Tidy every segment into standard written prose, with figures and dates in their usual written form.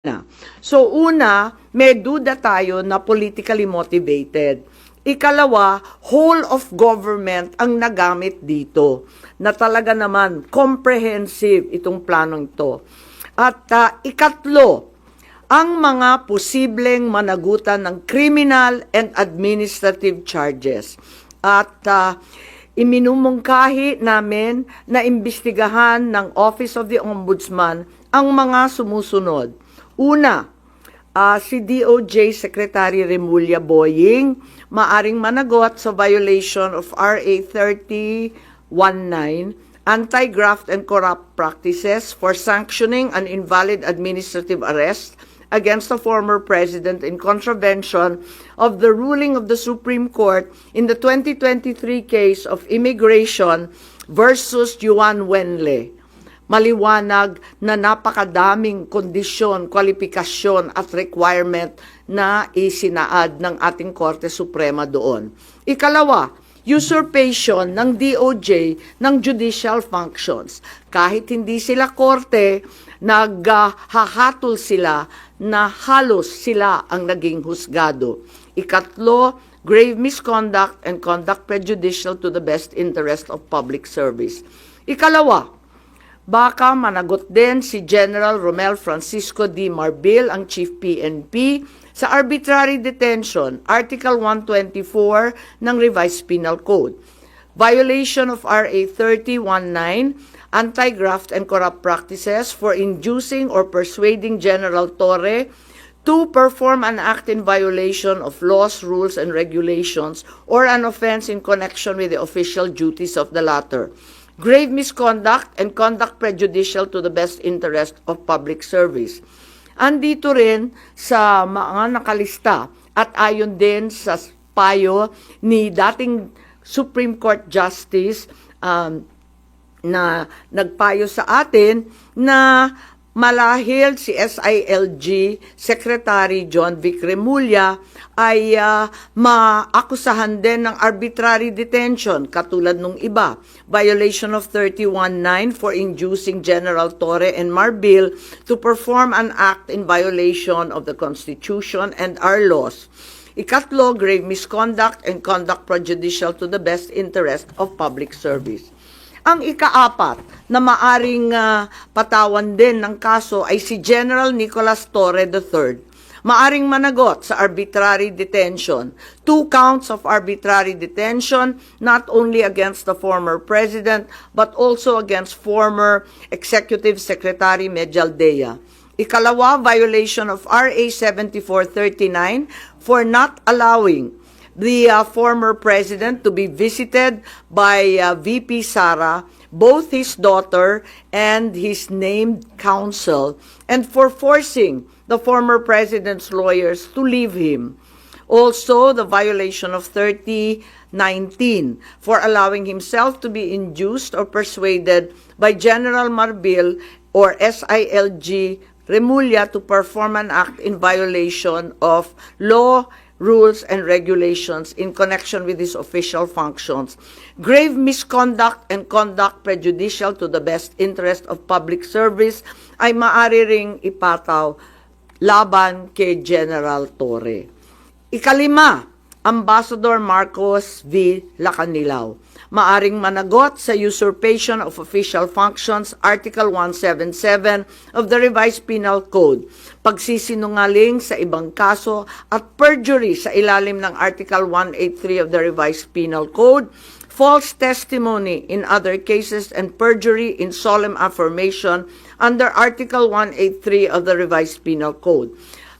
na. So una, may duda tayo na politically motivated. Ikalawa, whole of government ang nagamit dito na talaga naman comprehensive itong planong ito. At ikatlo, ang mga posibleng managutan ng criminal and administrative charges. At iminumungkahi namin na imbestigahan ng Office of the Ombudsman ang mga sumusunod. Una, si DOJ Secretary Remulla Boying maaring managot sa violation of RA 3019, Anti-Graft and Corrupt Practices for sanctioning an invalid administrative arrest against the former president in contravention of the ruling of the Supreme Court in the 2023 case of Immigration versus Juan Wenle. Maliwanag na napakadaming kondisyon, kwalifikasyon at requirement na isinaad ng ating Korte Suprema doon. Ikalawa, usurpation ng DOJ ng judicial functions. Kahit hindi sila korte, naghahatol sila na halos sila ang naging husgado. Ikatlo, grave misconduct and conduct prejudicial to the best interest of public service. Ikalawa, baka managot din si General Romel Francisco D. Marbil, ang Chief PNP, sa arbitrary detention, Article 124 ng Revised Penal Code. Violation of RA 3019, Anti-Graft and Corrupt Practices for inducing or persuading General Torre to perform an act in violation of laws, rules, and regulations or an offense in connection with the official duties of the latter. Grave misconduct and conduct prejudicial to the best interest of public service. Andito rin sa mga nakalista at ayon din sa payo ni dating Supreme Court Justice na nagpayo sa atin na malahil si SILG Secretary John Vic Remulla ay maakusahan din ng arbitrary detention katulad nung iba. Violation of 319 for inducing General Torre and Marbil to perform an act in violation of the Constitution and our laws. Ikatlo, grave misconduct and conduct prejudicial to the best interest of public service. Ang ikaapat na maaring patawan din ng kaso ay si General Nicolas Torre III. Maaring managot sa arbitrary detention. 2 counts of arbitrary detention, not only against the former president, but also against former Executive Secretary Medialdea. Ikalawa, violation of RA 7439 for not allowing the former president to be visited by VP Sara, both his daughter and his named counsel, and for forcing the former president's lawyers to leave him. Also, the violation of 3019 for allowing himself to be induced or persuaded by General Marbil or SILG Remulla to perform an act in violation of law, rules, and regulations in connection with his official functions. Grave misconduct and conduct prejudicial to the best interest of public service ay maaari ring ipataw laban kay General Torre. Ikalima, Ambassador Marcos V. Lacanilao. Maaring managot sa usurpation of official functions, Article 177 of the Revised Penal Code, pagsisinungaling sa ibang kaso at perjury sa ilalim ng Article 183 of the Revised Penal Code, false testimony in other cases, and perjury in solemn affirmation under Article 183 of the Revised Penal Code,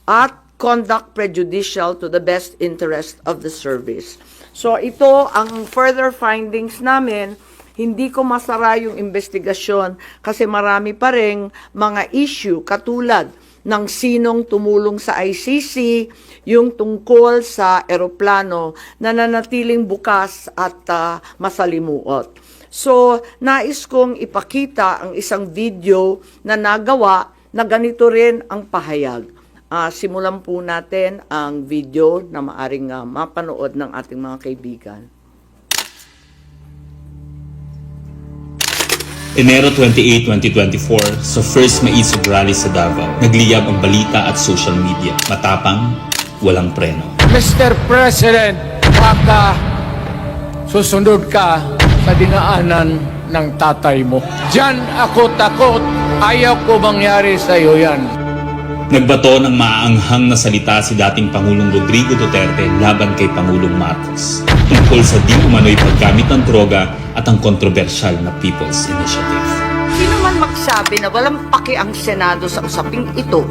at conduct prejudicial to the best interest of the service. So ito ang further findings namin. Hindi ko masara yung investigasyon kasi marami pa ring mga issue katulad ng sinong tumulong sa ICC, yung tungkol sa eroplano na nanatiling bukas at masalimuot. So nais kong ipakita ang isang video na nagawa na ganito rin ang pahayag. Simulan po natin ang video na maaring mapanood ng ating mga kaibigan. Enero 28, 2024, sa first Maisog Rally sa Davao, nagliyab ang balita at social media. Matapang, walang preno. Mr. President, baka susunod ka sa dinaanan ng tatay mo. Diyan ako takot. Ayaw ko mangyari sa iyo yan. Nagbato ng maaanghang na salita si dating Pangulong Rodrigo Duterte laban kay Pangulong Marcos tungkol sa di umano'y paggamit ng droga at ang kontrobersyal na People's Initiative. Sino man magsabi na walang paki ang Senado sa usaping ito,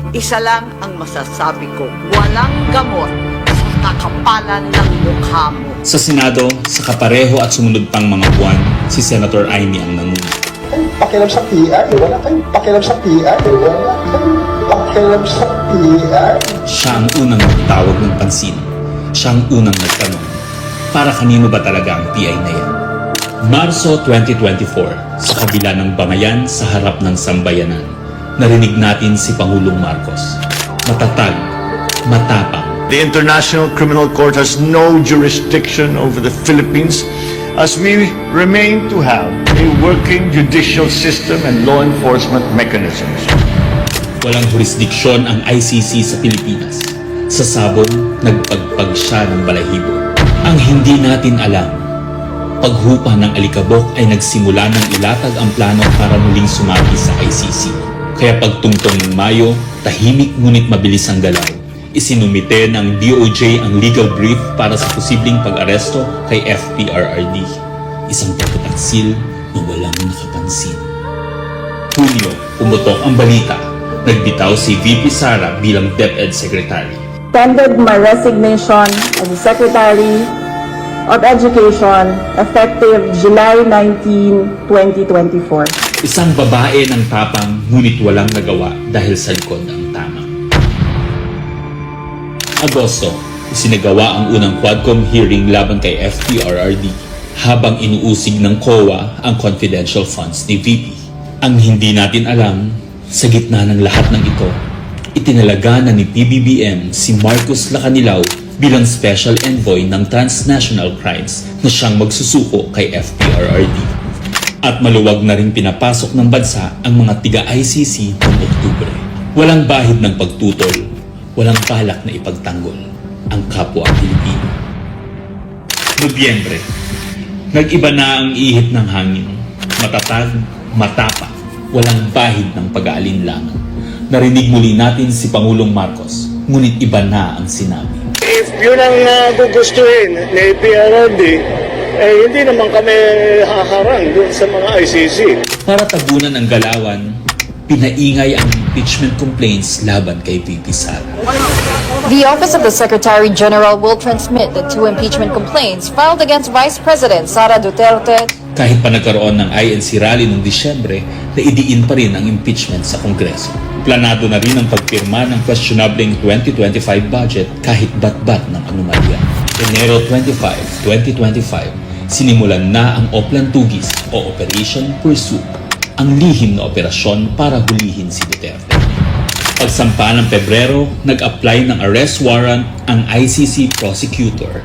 isa lang ang masasabi ko, walang gamot sa kakapalan ng mukha mo. Sa Senado, sa kapareho at sumunod pang mga buwan, si Senator Amy ang nanuna. Pakialam sa PR, wala kayong pakialam sa PR, wala kayong pakialam sa PR. Siya ang unang nagtawag ng pansin. Siya ang unang nagtanong, para kanino ba talaga ang PI na yan? Marso 2024, sa kabila ng bangayan sa harap ng sambayanan, narinig natin si Pangulong Marcos. Matatag, matapang. The International Criminal Court has no jurisdiction over the Philippines as we remain to have a working judicial system and law enforcement mechanisms. Walang jurisdiksyon ang ICC sa Pilipinas. Sa sabon, nagpagpag siya ng balahibo. Ang hindi natin alam, paghupa ng alikabok ay nagsimula ng ilatag ang plano para muling sumagi sa ICC. Kaya pagtungtong ng Mayo, tahimik ngunit mabilis ang galaw. Isinumite ng DOJ ang legal brief para sa posibleng pag-aresto kay FPRRD. Isang pagtataksil na walang nakapansin. Hunyo, umutok ang balita. Nagbitaw si VP Sara bilang DepEd Secretary. Tendered my resignation as the Secretary of Education effective July 19, 2024. Isang babae ng tapang ngunit walang nagawa dahil sa likod ang tama. Agosto, isinagawa ang unang Quadcom hearing laban kay FPRRD habang inuusig ng COA ang confidential funds ni VP. Ang hindi natin alam, sa gitna ng lahat ng ito, itinalaga na ni PBBM si Marcos Lacanilaw bilang Special Envoy ng Transnational Crimes na siyang magsusuko kay FPRRD. At maluwag na rin pinapasok ng bansa ang mga tiga-ICC noong Oktubre. Walang bahid ng pagtutol, walang balak na ipagtanggol ang kapwa Pilipino. Nobyembre, nag-iba na ang ihip ng hangin. Matatag, matapang, walang bahid ng pag-aalinlangan. Narinig muli natin si Pangulong Marcos, ngunit iba na ang sinabi. If yun ang gugustuhin ni PRRD, hindi naman kami haharang dun sa mga ICC. Para tabunan ang galawan, pinaingay ang impeachment complaints laban kay VP Sara. The Office of the Secretary General will transmit the two impeachment complaints filed against Vice President Sara Duterte. Kahit pa nagkaroon ng INC rally noong Disyembre, naidiin pa rin ang impeachment sa Kongreso. Planado na rin ang pagpirma ng questionableng 2025 budget kahit bat-bat ng anomalya. Enero 25, 2025, sinimulan na ang Oplan Tugis o Operation Pursue, ang lihim na operasyon para hulihin si Duterte. Pagsampa ng Pebrero, nag-apply ng arrest warrant ang ICC prosecutor.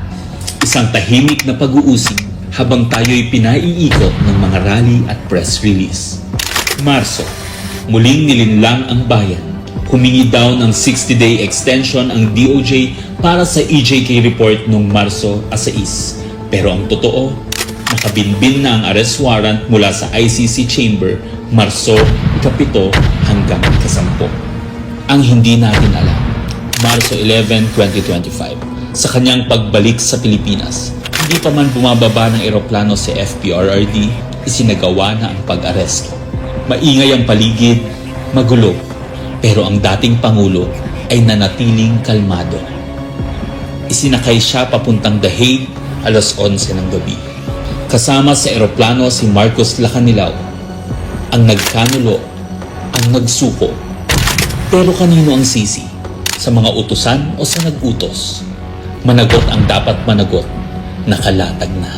Isang tahimik na pag-uusig habang tayo'y pinaiikot ng mga rally at press release. Marso, muling nilinlang ang bayan. Humingi daw ng 60-day extension ang DOJ para sa EJK report noong Marso 6. Pero ang totoo, nakabinbin na ang arrest warrant mula sa ICC chamber Marso 7 hanggang 10. Ang hindi natin alam, Marso 11, 2025, sa kanyang pagbalik sa Pilipinas, hindi pa man bumababa ng eroplano si FPRRD, isinagawa na ang pag-aresto. Maingay ang paligid, magulo, pero ang dating Pangulo ay nanatiling kalmado. Isinakay siya papuntang The Hague alas 11 ng gabi. Kasama sa eroplano si Marcos Lacanilaw, ang nagkanulo, ang nagsuko. Pero kanino ang sisi? Sa mga utusan o sa nag-utos? Managot ang dapat managot, nakalatag na.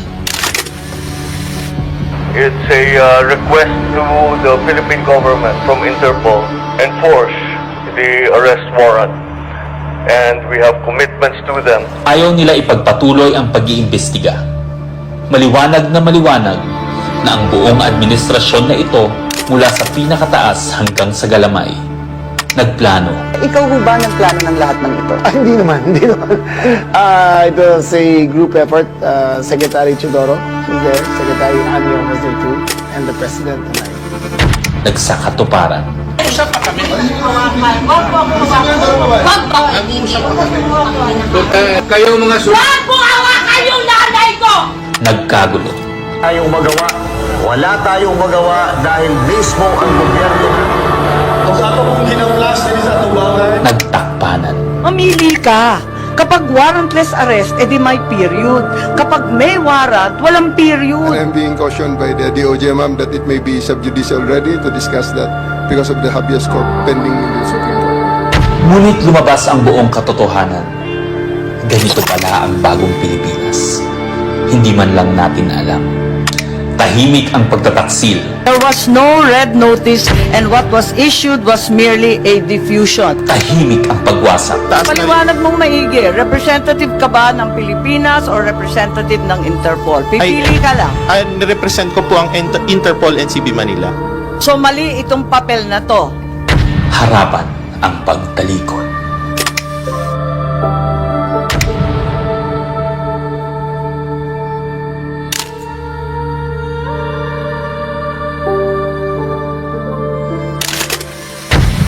It's a request to the Philippine government from Interpol enforce the arrest warrant, and we have commitments to them. Ayaw nila ipagpatuloy ang pag-iimbestiga. Maliwanag na na ang buong administrasyon na ito mula sa pinakataas hanggang sa galamay nagplano. Ikaw ho ba nagplano ng lahat ng ito? Hindi naman. It was a group effort. Secretary Chidoro was there, Secretary Anyo was there too, and the President and I. Nagsakatuparan. Kayo mga Nagkagulo. Tayong magawa. Wala tayong magawa dahil mismo ang gobyerno. Nagtakpanan. Mamili ka. Kapag warrantless arrest, edi may period. Kapag may warrant, walang period. I am being cautioned by the DOJ, ma'am, that it may be subjudice already to discuss that because of the habeas corpus pending in the Supreme Court. Ngunit lumabas ang buong katotohanan. Ganito pala ang bagong Pilipinas. Hindi man lang natin alam. Tahimik ang pagtataksil. There was no red notice and what was issued was merely a diffusion. Tahimik ang pagwasak. Paliwanag mong maigi, representative ka ba ng Pilipinas or representative ng Interpol? Pipili ka lang. Represent ko po ang Interpol NCB Manila. So mali itong papel na to. Harapan ang pagtalikod.